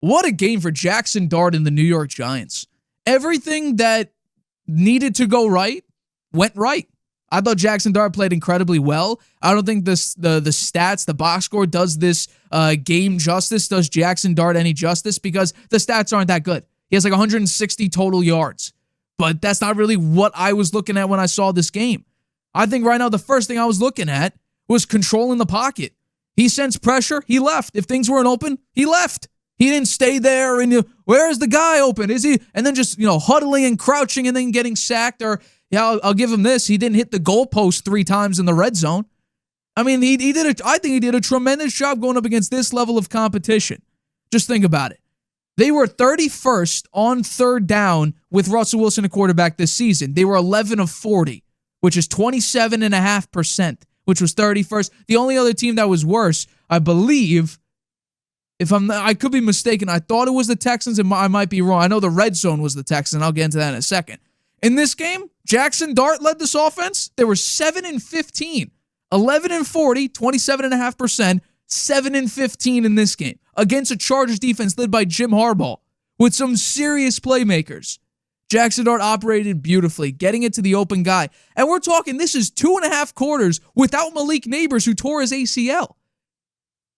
What a game for Jaxson Dart and the New York Giants. Everything that needed to go right went right. I thought Jaxson Dart played incredibly well. I don't think the stats, the box score does this game justice, does Jaxson Dart any justice, because the stats aren't that good. He has like 160 total yards. But that's not really what I was looking at when I saw this game. I think right now the first thing I was looking at was controlling the pocket. He sensed pressure, he left. If things weren't open, he left. He didn't stay there and where is the guy open? Is he? And then just huddling and crouching and then getting sacked. Or I'll give him this. He didn't hit the goalpost 3 times in the red zone. I mean, I think he did a tremendous job going up against this level of competition. Just think about it. They were 31st on third down with Russell Wilson a quarterback this season. They were 11 of 40, which is 27.5%, which was 31st. The only other team that was worse, I believe, I could be mistaken. I thought it was the Texans, and I might be wrong. I know the red zone was the Texans. I'll get into that in a second. In this game, Jaxson Dart led this offense. They were 7 and 15, 11 and 40, 27.5%, 7 and 15 in this game against a Chargers defense led by Jim Harbaugh with some serious playmakers. Jaxson Dart operated beautifully, getting it to the open guy. And we're talking, this is 2.5 quarters without Malik Nabers, who tore his ACL.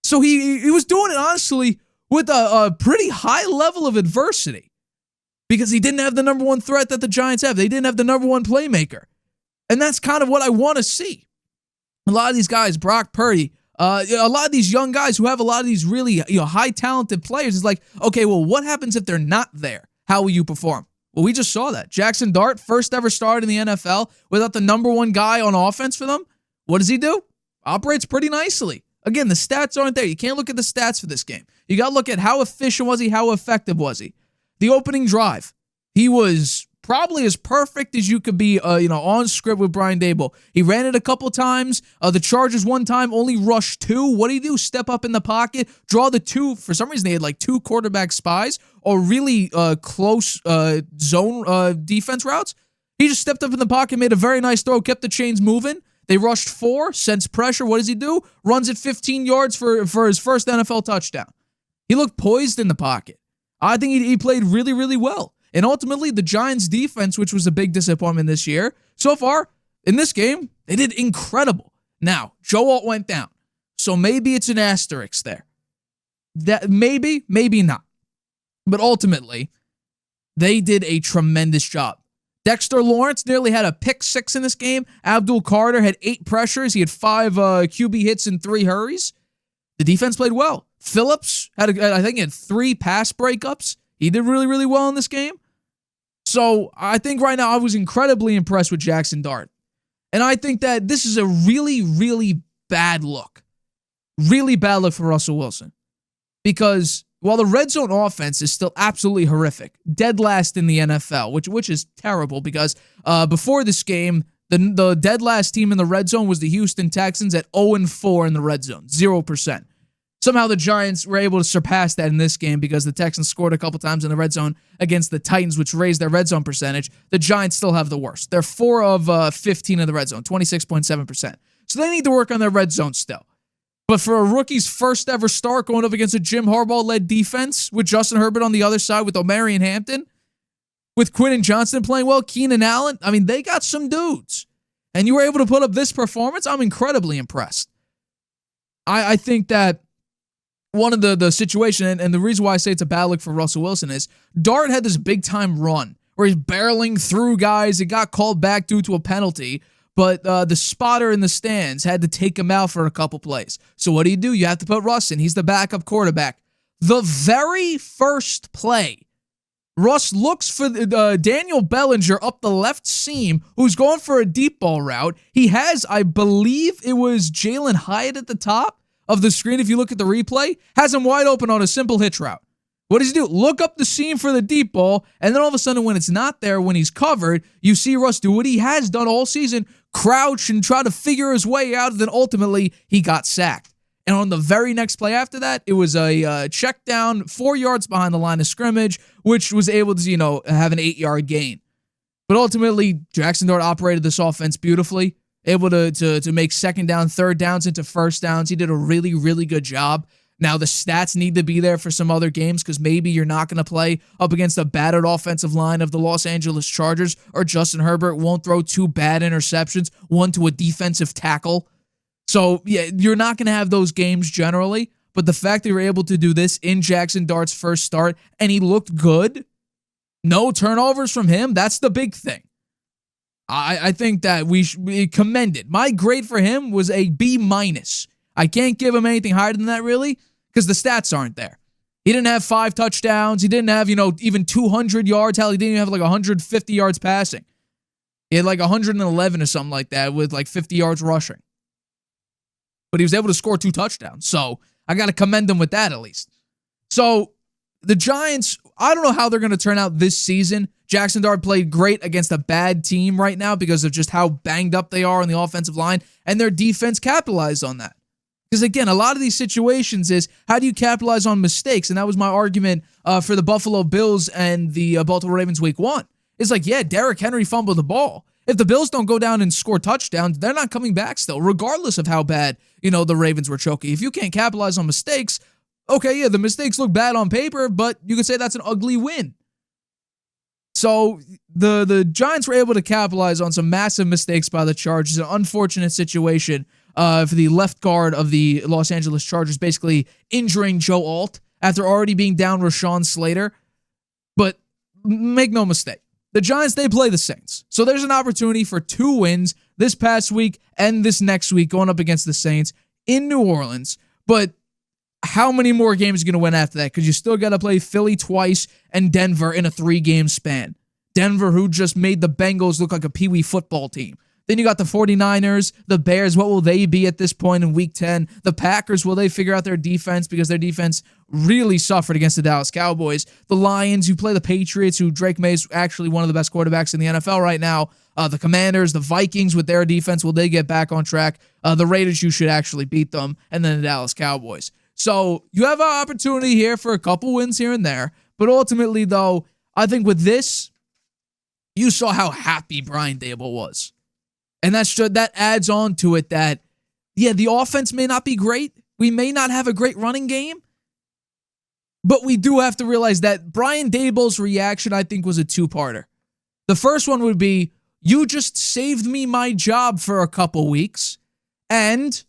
So he was doing it, honestly, with a pretty high level of adversity because he didn't have the number one threat that the Giants have. They didn't have the number one playmaker. And that's kind of what I want to see. A lot of these guys, Brock Purdy, a lot of these young guys who have a lot of these really high talented players is like, okay, well, what happens if they're not there? How will you perform? Well, we just saw that. Jaxson Dart, first ever start in the NFL without the number one guy on offense for them. What does he do? Operates pretty nicely. Again, the stats aren't there. You can't look at the stats for this game. You got to look at how efficient was he, how effective was he. The opening drive, he was probably as perfect as you could be, on script with Brian Daboll. He ran it a couple times. The Chargers one time only rushed 2. What did he do? Step up in the pocket, draw the 2. For some reason, they had like 2 quarterback spies or really close zone defense routes. He just stepped up in the pocket, made a very nice throw, kept the chains moving. They rushed 4, sensed pressure. What does he do? Runs it 15 yards for his first NFL touchdown. He looked poised in the pocket. I think he played really, really well. And ultimately, the Giants' defense, which was a big disappointment this year, so far in this game, they did incredible. Now, Joe Alt went down, so maybe it's an asterisk there. That maybe not. But ultimately, they did a tremendous job. Dexter Lawrence nearly had a pick 6 in this game. Abdul Carter had 8 pressures. He had 5 QB hits and 3 hurries. The defense played well. Phillips had 3 pass breakups. He did really, really well in this game. So I think right now I was incredibly impressed with Jaxson Dart. And I think that this is a really, really bad look. Really bad look for Russell Wilson. Because while the red zone offense is still absolutely horrific, dead last in the NFL, which is terrible because before this game, the dead last team in the red zone was the Houston Texans at 0-4 in the red zone, 0%. Somehow the Giants were able to surpass that in this game because the Texans scored a couple times in the red zone against the Titans, which raised their red zone percentage. The Giants still have the worst. They're 4 of 15 in the red zone, 26.7%. So they need to work on their red zone still. But for a rookie's first ever start going up against a Jim Harbaugh-led defense with Justin Herbert on the other side with Omarion Hampton, with Quinton Johnston playing well, Keenan Allen, I mean, they got some dudes. And you were able to put up this performance, I'm incredibly impressed. I think that one of the situation, and the reason why I say it's a bad look for Russell Wilson is Dart had this big-time run where he's barreling through guys. It got called back due to a penalty. But the spotter in the stands had to take him out for a couple plays. So what do? You have to put Russ in. He's the backup quarterback. The very first play, Russ looks for Daniel Bellinger up the left seam, who's going for a deep ball route. He has, I believe it was Jalen Hyatt at the top of the screen, if you look at the replay, has him wide open on a simple hitch route. What does he do? Look up the seam for the deep ball, and then all of a sudden when it's not there, when he's covered, you see Russ do what he has done all season, crouch and try to figure his way out, and then ultimately he got sacked. And on the very next play after that, it was a check down 4 yards behind the line of scrimmage, which was able to, have an 8-yard gain. But ultimately, Jaxson Dart operated this offense beautifully, able to make second down, third downs into first downs. He did a really, really good job. Now, the stats need to be there for some other games because maybe you're not going to play up against a battered offensive line of the Los Angeles Chargers, or Justin Herbert won't throw 2 bad interceptions, one to a defensive tackle. So, yeah, you're not going to have those games generally, but the fact that you're able to do this in Jaxson Dart's first start, and he looked good, no turnovers from him, that's the big thing. I think that we commended. My grade for him was a B-. I can't give him anything higher than that, really, because the stats aren't there. He didn't have 5 touchdowns. He didn't have, even 200 yards. Hell, he didn't even have like 150 yards passing. He had like 111 or something like that with like 50 yards rushing. But he was able to score 2 touchdowns. So I got to commend him with that at least. So the Giants, I don't know how they're going to turn out this season. Jaxson Dart played great against a bad team right now because of just how banged up they are on the offensive line, and their defense capitalized on that. Because, again, a lot of these situations is how do you capitalize on mistakes? And that was my argument for the Buffalo Bills and the Baltimore Ravens week 1. It's like, yeah, Derrick Henry fumbled the ball. If the Bills don't go down and score touchdowns, they're not coming back still, regardless of how bad, the Ravens were choking. If you can't capitalize on mistakes, okay, yeah, the mistakes look bad on paper, but you could say that's an ugly win. So the Giants were able to capitalize on some massive mistakes by the Chargers. An unfortunate situation for the left guard of the Los Angeles Chargers, basically injuring Joe Alt after already being down Rashawn Slater. But make no mistake, the Giants, they play the Saints. So there's an opportunity for 2 wins this past week and this next week going up against the Saints in New Orleans. But how many more games are you going to win after that? Because you still got to play Philly twice and Denver in a 3-game span. Denver, who just made the Bengals look like a peewee football team. Then you got the 49ers, the Bears. What will they be at this point in week 10? The Packers, will they figure out their defense? Because their defense really suffered against the Dallas Cowboys. The Lions, you play the Patriots, who Drake May is actually one of the best quarterbacks in the NFL right now. The Commanders, the Vikings with their defense, will they get back on track? The Raiders, you should actually beat them. And then the Dallas Cowboys. So you have an opportunity here for a couple wins here and there. But ultimately, though, I think with this, you saw how happy Brian Daboll was. And that adds on to it that, yeah, the offense may not be great. We may not have a great running game. But we do have to realize that Brian Daboll's reaction, I think, was a 2-parter. The first one would be, you just saved me my job for a couple weeks. And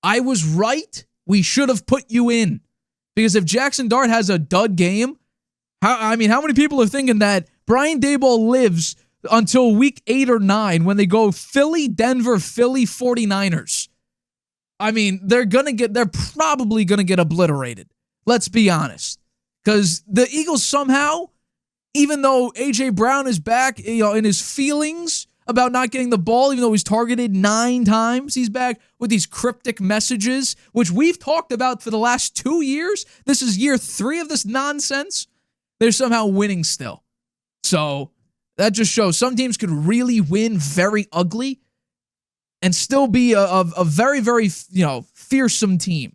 I was right. We should have put you in. Because if Jaxson Dart has a dud game, how many people are thinking that Brian Daboll lives until week 8 or 9 when they go Philly, Denver, Philly, 49ers? They're probably going to get obliterated. Let's be honest. Because the Eagles somehow, even though A.J. Brown is back, in his feelings about not getting the ball, even though he's targeted 9 times, he's back with these cryptic messages, which we've talked about for the last 2 years. This is year 3 of this nonsense. They're somehow winning still. So that just shows some teams could really win very ugly and still be a very, very, fearsome team.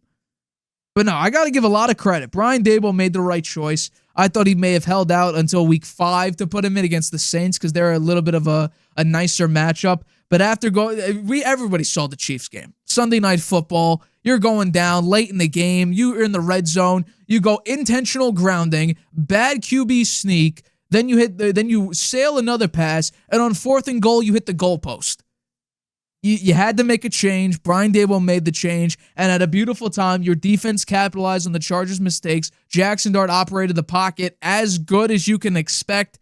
But no, I got to give a lot of credit. Brian Daboll made the right choice. I thought he may have held out until week 5 to put him in against the Saints because they're a little bit of a nicer matchup. But after everybody saw the Chiefs game. Sunday Night Football, you're going down late in the game. You're in the red zone. You go intentional grounding, bad QB sneak. Then you sail another pass, and on 4th and goal, you hit the goalpost. You had to make a change. Brian Daboll made the change, and at a beautiful time, your defense capitalized on the Chargers' mistakes. Jaxson Dart operated the pocket as good as you can expect,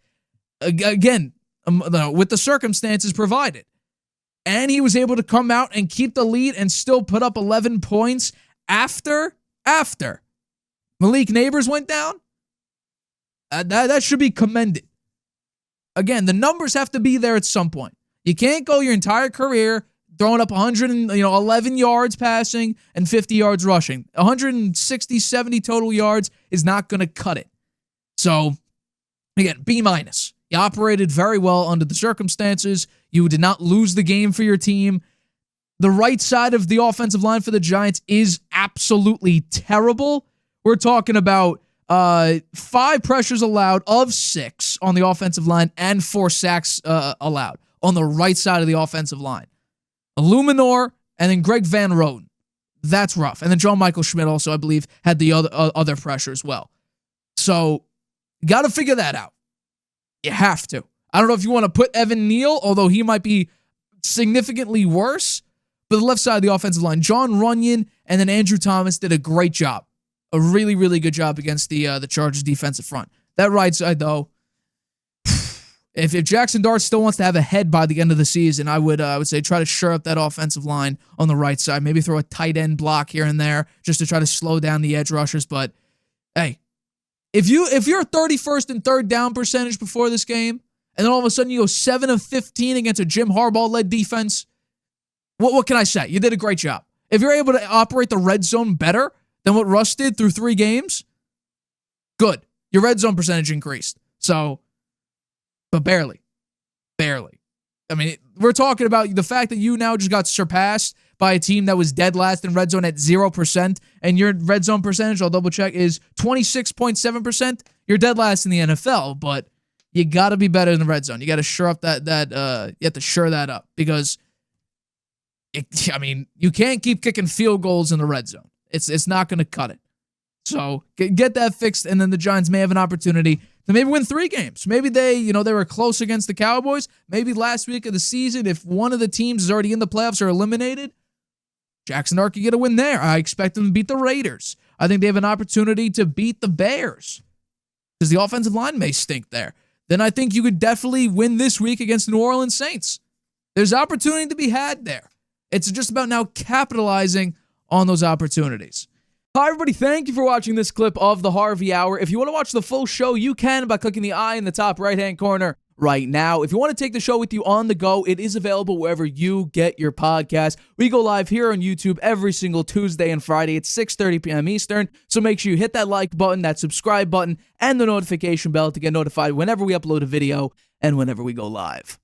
again, with the circumstances provided. And he was able to come out and keep the lead and still put up 11 points after Malik Neighbors went down. That should be commended. Again, the numbers have to be there at some point. You can't go your entire career throwing up 111 yards passing and 50 yards rushing. 160, 70 total yards is not going to cut it. So, again, B-. You operated very well under the circumstances. You did not lose the game for your team. The right side of the offensive line for the Giants is absolutely terrible. We're talking about 5 pressures allowed of 6 on the offensive line and 4 sacks allowed on the right side of the offensive line. Illuminor and then Greg Van Roten. That's rough. And then John Michael Schmidt also, I believe, had the other pressure as well. So, you got to figure that out. You have to. I don't know if you want to put Evan Neal, although he might be significantly worse. But the left side of the offensive line, John Runyon and then Andrew Thomas did a great job. A really, really good job against the Chargers defensive front. That right side, though, if Jaxson Dart still wants to have a head by the end of the season, I would say try to shore up that offensive line on the right side. Maybe throw a tight end block here and there just to try to slow down the edge rushers. But hey, if you're 31st in third down percentage before this game, and then all of a sudden you go 7 of 15 against a Jim Harbaugh-led defense, what can I say? You did a great job. If you're able to operate the red zone better than what Russ did through 3 games, good. Your red zone percentage increased. So, but barely. I mean, we're talking about the fact that you now just got surpassed by a team that was dead last in red zone at 0%, and your red zone percentage, I'll double check, is 26.7%. You're dead last in the NFL, but you got to be better in the red zone. You got to shore up you have to shore that up because you can't keep kicking field goals in the red zone. It's not going to cut it. So get that fixed, and then the Giants may have an opportunity to maybe win 3 games. Maybe they were close against the Cowboys. Maybe last week of the season, if one of the teams is already in the playoffs or eliminated, Jaxson Dart could get a win there. I expect them to beat the Raiders. I think they have an opportunity to beat the Bears because the offensive line may stink there. Then I think you could definitely win this week against the New Orleans Saints. There's opportunity to be had there. It's just about now capitalizing on those opportunities. Hi, everybody. Thank you for watching this clip of the Harvey Hour. If you want to watch the full show, you can by clicking the I in the top right-hand corner right now. If you want to take the show with you on the go, it is available wherever you get your podcast. We go live here on YouTube every single Tuesday and Friday at 6:30 p.m. Eastern. So make sure you hit that like button, that subscribe button, and the notification bell to get notified whenever we upload a video and whenever we go live.